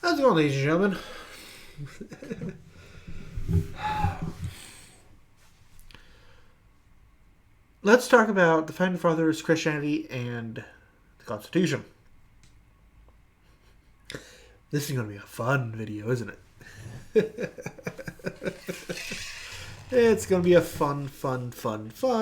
How's it going, ladies and gentlemen? Let's talk about the Founding Fathers, Christianity, and the Constitution. This is going to be a fun video, isn't it? It's going to be a fun video.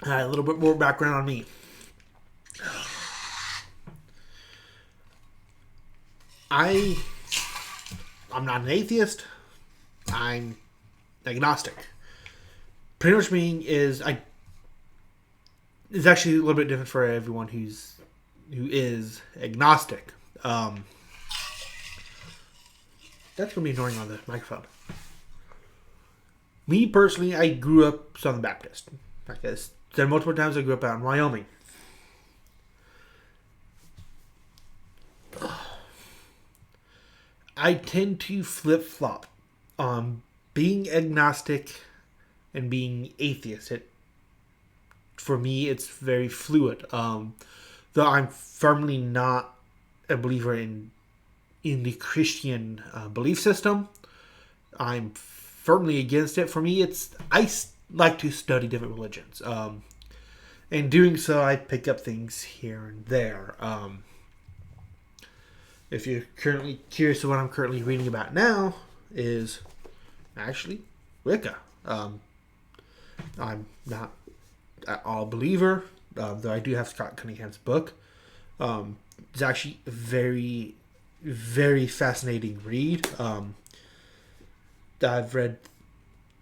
Alright, a little bit more background on me. I'm not an atheist. I'm agnostic. Pretty much meaning is it's actually a little bit different for everyone who is agnostic. That's gonna be annoying on the microphone. Me personally, I grew up Southern Baptist. Like I said multiple times, I grew up out in Wyoming. I tend to flip-flop on being agnostic and being atheist. For me, it's very fluid. Though I'm firmly not a believer in the Christian belief system, I'm firmly against it. For me, I like to study different religions. In doing so, I pick up things here and there. If you're currently curious to what I'm currently reading about now, is actually Wicca. I'm not at all a believer, though I do have Scott Cunningham's book. It's actually a very, very fascinating read. I've read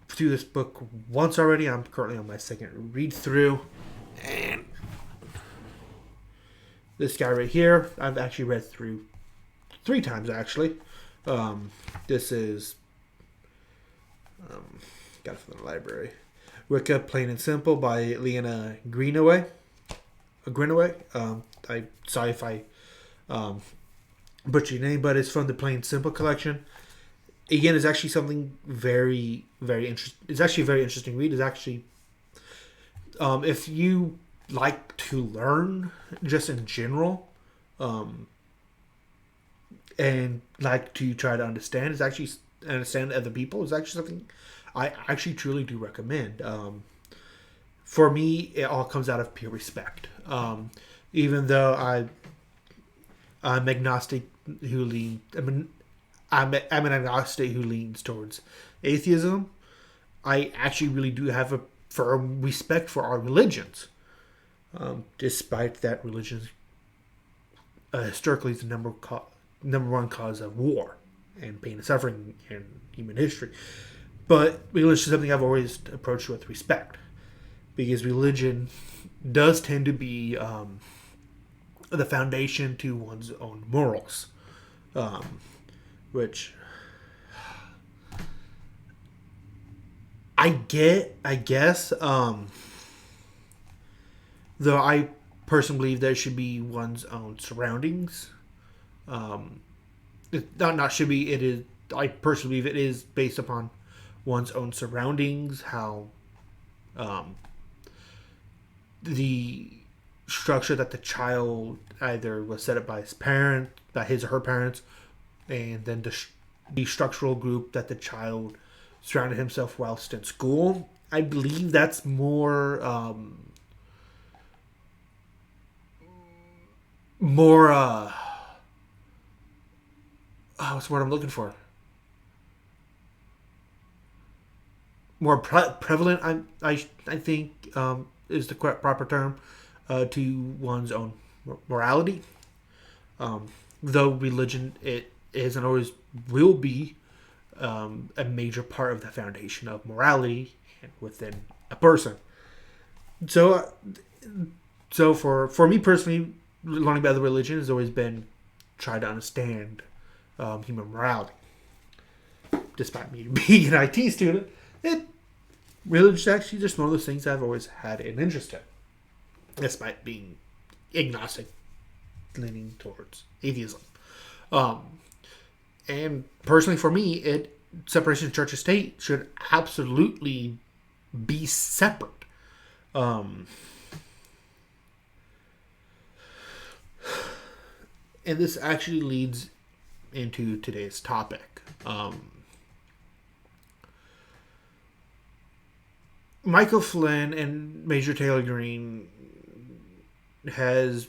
through this book once already. I'm currently on my second read through. And this guy right here, I've actually read through 3 times actually. This is got it from the library. Wicca, Plain and Simple by Leanna Greenaway. Sorry if I butchered your name, but it's from the Plain and Simple collection. Again, it's actually something very, very interesting. It's actually a very interesting read. It's actually, if you like to learn just in general, and like to try to understand other people, is actually something I actually truly do recommend. For me, it all comes out of pure respect. Even though I'm agnostic I'm an agnostic who leans towards atheism, I actually really do have a firm respect for our religions. Despite that religion historically is the number one cause of war and pain and suffering in human history. But religion is something I've always approached with respect, because religion does tend to be the foundation to one's own morals, which I guess. Though I personally believe there should be one's own surroundings. Not should be. It is. I personally believe it is based upon one's own surroundings. How the structure that the child either was set up by his or her parents, and then the structural group that the child surrounded himself whilst in school. I believe that's more what's the word I'm looking for? More prevalent, I think, is the proper term, to one's own morality. Though religion, it is and always will be a major part of the foundation of morality within a person. So for me personally, learning about the religion has always been try to understand human morality. Despite me being an IT student, religion is actually just one of those things I've always had an interest in. Despite being agnostic, leaning towards atheism. And personally for me, separation of church and state should absolutely be separate. Um, and this actually leads into today's topic. Michael Flynn and Major Taylor Greene has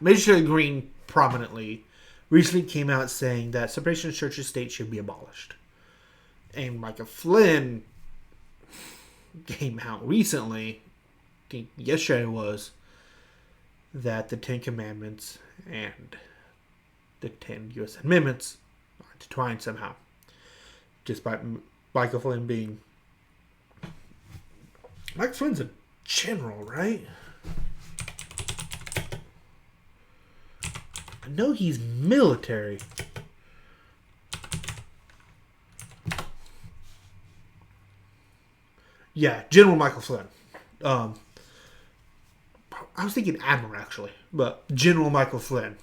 Major Taylor Greene prominently recently came out saying that separation of church and state should be abolished. And Michael Flynn came out recently, I think yesterday was, that the Ten Commandments and the 10 U.S. Amendments are intertwined somehow. Just by Michael Flynn being... Michael Flynn's a general, right? I know he's military. Yeah, General Michael Flynn. I was thinking Admiral, actually. But General Michael Flynn.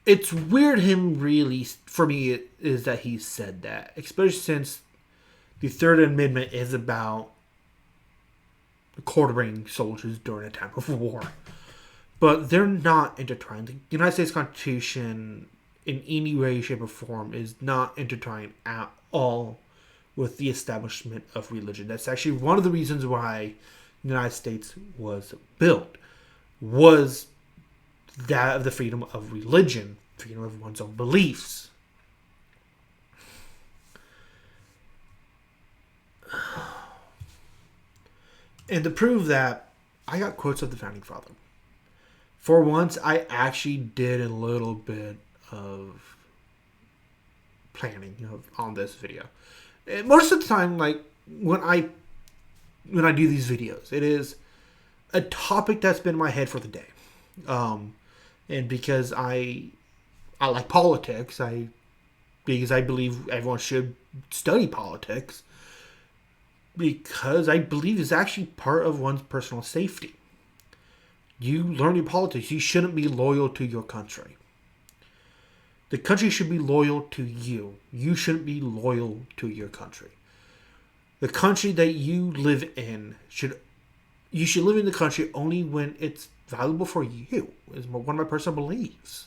It's weird for me, is that he said that. Especially since the Third Amendment is about quartering soldiers during a time of war. But they're not intertwined. The United States Constitution, in any way, shape, or form, is not intertwined at all with the establishment of religion. That's actually one of the reasons why the United States was built, was that of the freedom of religion, freedom of one's own beliefs. And to prove that, I got quotes of the Founding Father. For once, I actually did a little bit of planning on this video. And most of the time, like when I do these videos, it is a topic that's been in my head for the day. And because I like politics, because I believe everyone should study politics, because I believe it's actually part of one's personal safety. You learn your politics. You shouldn't be loyal to your country. The country should be loyal to you. You shouldn't be loyal to your country. The country that you live in you should live in the country only when it's valuable for you. Is one of my personal beliefs.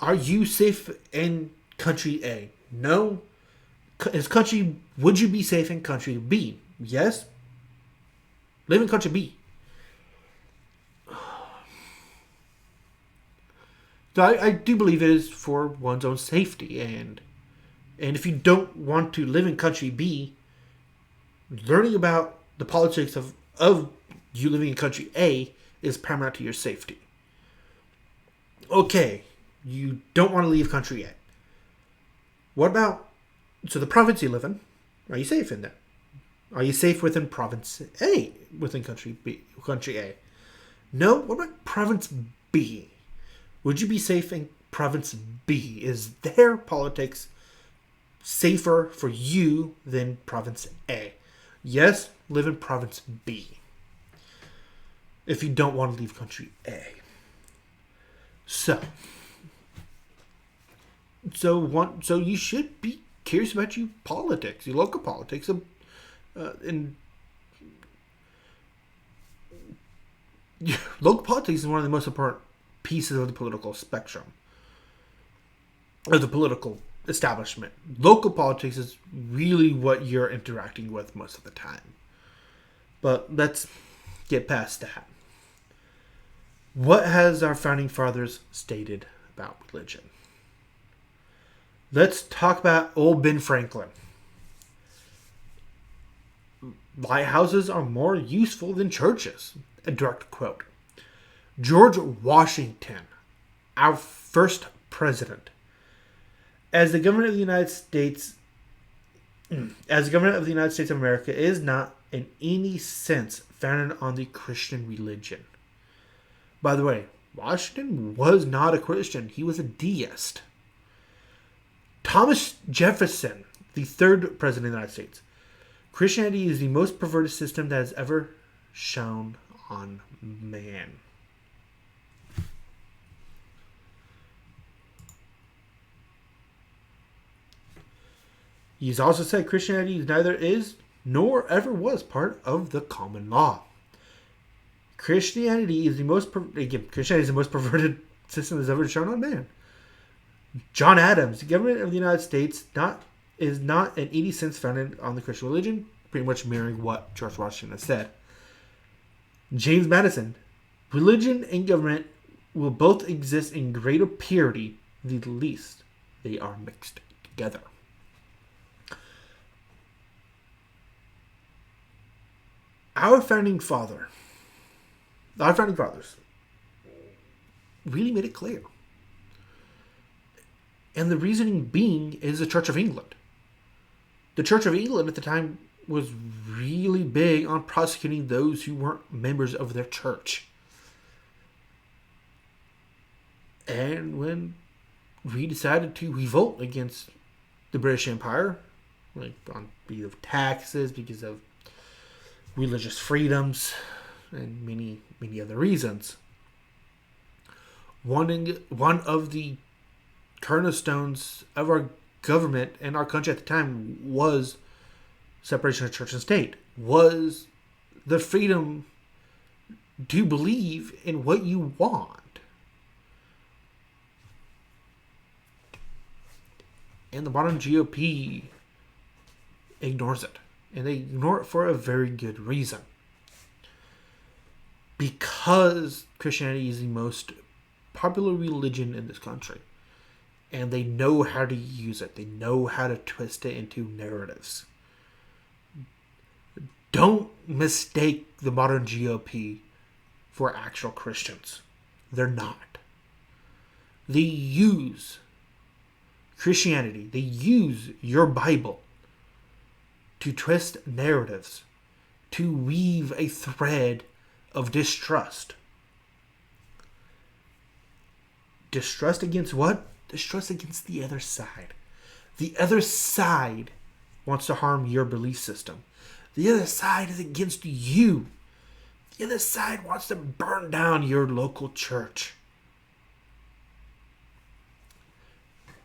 Are you safe in country A? No. Would you be safe in country B? Yes. Live in country B. So I do believe it is for one's own safety, and if you don't want to live in country B, learning about the politics of you living in country A is paramount to your safety. Okay, you don't want to leave country A. What about the province you live in? Are you safe in that? Are you safe within province A, within country A? No. What about province B? Would you be safe in province B? Is their politics safer for you than province A? Yes, live in province B. If you don't want to leave country A. So you should be curious about your politics, your local politics, and local politics is one of the most important pieces of the political spectrum, of the political establishment. Local politics is really what you're interacting with most of the time. But let's get past that. What has our founding fathers stated about religion? Let's talk about old Ben Franklin. Lighthouses are more useful than churches. A direct quote. George Washington, our first president. As the government of the United States of America is not in any sense founded on the Christian religion. By the way, Washington was not a Christian. He was a deist. Thomas Jefferson, the third president of the United States. Christianity is the most perverted system that has ever shone on man. He's also said Christianity neither is nor ever was part of the common law. Christianity is the most perverted system that's ever shown on man. John Adams, the government of the United States is not in any sense founded on the Christian religion, pretty much mirroring what George Washington has said. James Madison, religion and government will both exist in greater purity, the least they are mixed together. Our founding fathers really made it clear. And the reasoning being is the Church of England. The Church of England at the time was really big on prosecuting those who weren't members of their church. And when we decided to revolt against the British Empire, like on because of taxes, because of religious freedoms, and many, many other reasons, one of the cornerstones of our government and our country at the time was separation of church and state, was the freedom to believe in what you want. And the modern GOP ignores it. And they ignore it for a very good reason. Because Christianity is the most popular religion in this country. And they know how to use it. They know how to twist it into narratives. Don't mistake the modern GOP for actual Christians. They're not. They use Christianity. They use your Bible to twist narratives, to weave a thread of distrust. Distrust against what? Distrust against the other side. The other side wants to harm your belief system. The other side is against you. The other side wants to burn down your local church.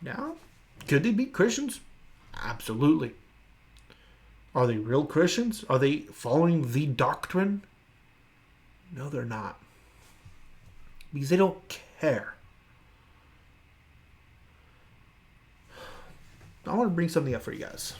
Now, could they be Christians? Absolutely. Are they real Christians? Are they following the doctrine? No, they're not. Because they don't care. I want to bring something up for you guys.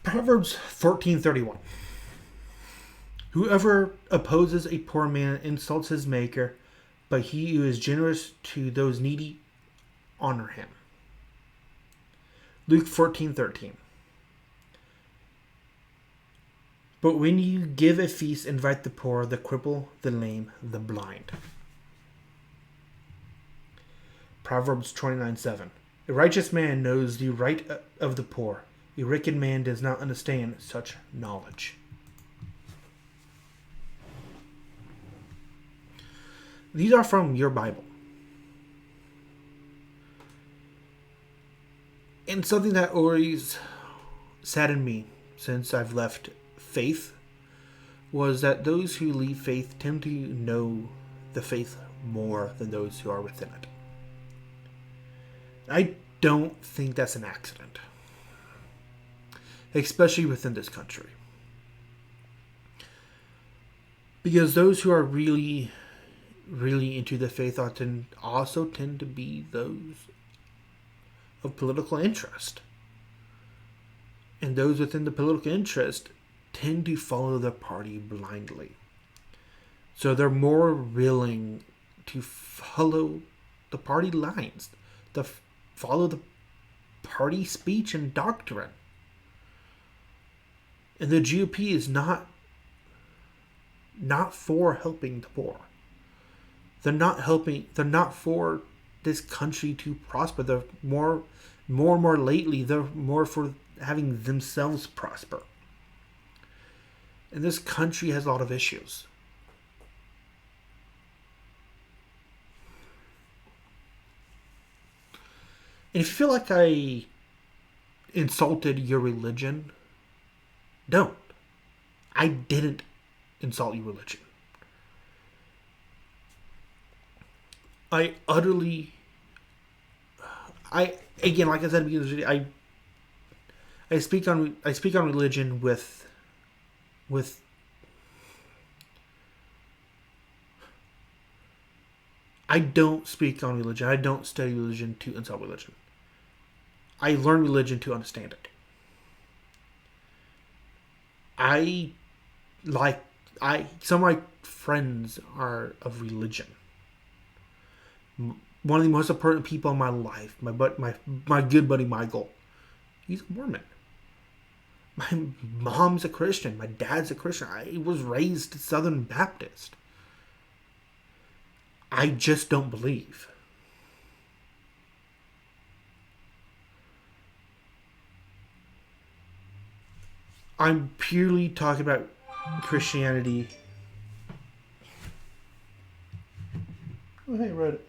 Proverbs 14:31. Whoever opposes a poor man insults his maker, but he who is generous to those needy honor him. Luke 14:13. But when you give a feast, invite the poor, the cripple, the lame, the blind. Proverbs 29:7. A righteous man knows the right of the poor. A wicked man does not understand such knowledge. These are from your Bible. And something that always saddened me since I've left faith was that those who leave faith tend to know the faith more than those who are within it. I don't think that's an accident. Especially within this country. Because those who are really, really into the faith also tend to be those of political interest. And those within the political interest tend to follow the party blindly. So they're more willing to follow the party lines, to follow the party speech and doctrine. And the GOP is not for helping the poor. They're not for this country to prosper. They're more and more lately, they're more for having themselves prosper. And this country has a lot of issues. And if you feel like I insulted your religion, don't. I didn't insult your religion. I utterly, again, like I said at the beginning of the video, I speak on religion with I don't speak on religion. I don't study religion to insult religion. I learn religion to understand it. Some of my friends are of religion. One of the most important people in my life, my good buddy Michael, he's a Mormon. My mom's a Christian. My dad's a Christian. I was raised Southern Baptist. I just don't believe. I'm purely talking about Christianity. Oh, hey, read it.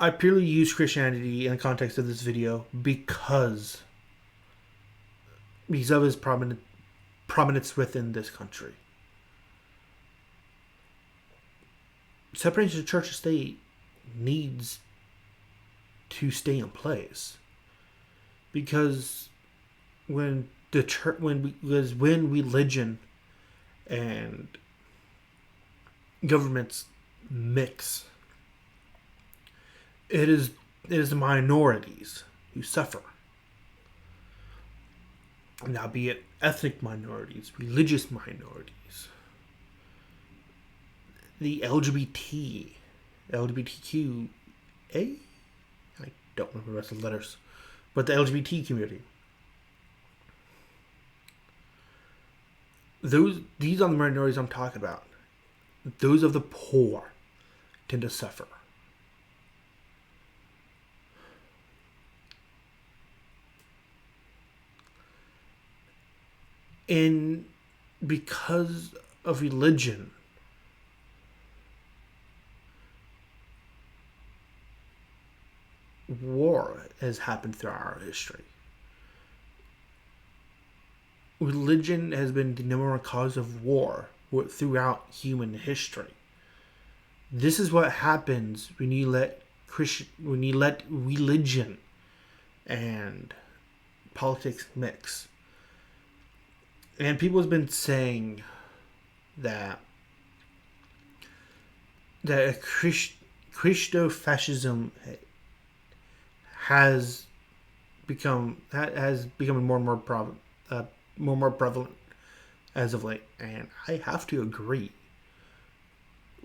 I purely use Christianity in the context of this video because of his prominence within this country. Separation of church and state needs to stay in place, because when religion and governments mix, it is the minorities who suffer. Now, be it ethnic minorities, religious minorities, the LGBTQA, I don't remember the rest of the letters, but the LGBT community. These are the minorities I'm talking about. Those of the poor tend to suffer. And because of religion, war has happened throughout our history. Religion has been the number one cause of war throughout human history. This is what happens when you let religion and politics mix. And people have been saying that Christofascism has become more and more prevalent as of late, and I have to agree.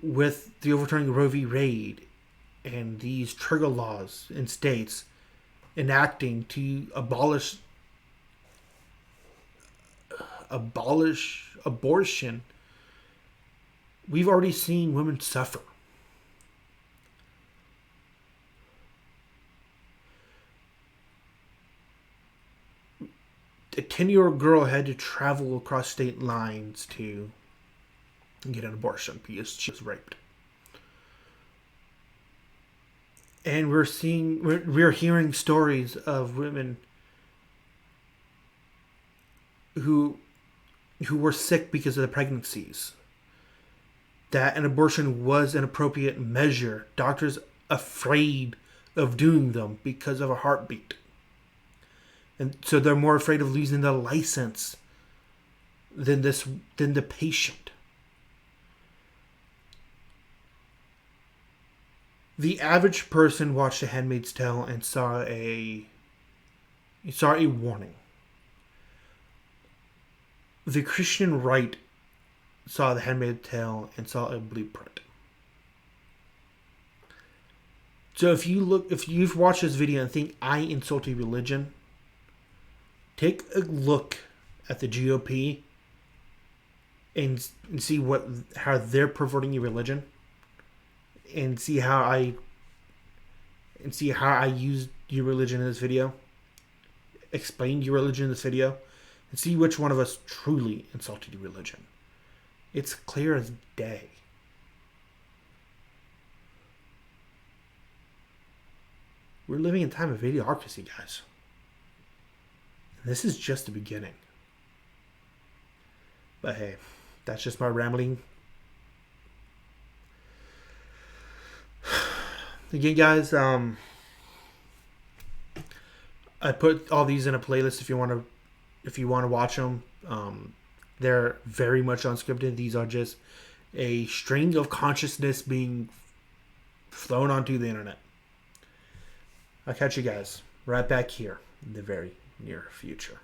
With the overturning of Roe v. Wade and these trigger laws in states enacting to abolish abortion, we've already seen women suffer. A 10-year-old girl had to travel across state lines to get an abortion because she was raped. And we're hearing stories of women who were sick because of the pregnancies, that an abortion was an appropriate measure. Doctors afraid of doing them because of a heartbeat. And so they're more afraid of losing their license than the patient. The average person watched The Handmaid's Tale and saw a warning. The Christian right saw The Handmaid's Tale and saw a blueprint. So if you've watched this video and think I insulted religion, take a look at the GOP and see how they're perverting your religion. and see how I used your religion in this video, explained your religion in this video, and see which one of us truly insulted your religion. It's clear as day. We're living in a time of idiocracy, guys. And this is just the beginning. But hey, that's just my rambling. Again, guys, I put all these in a playlist if you want to watch them. They're very much unscripted. These are just a string of consciousness being thrown onto the internet. I'll catch you guys right back here in the very near future.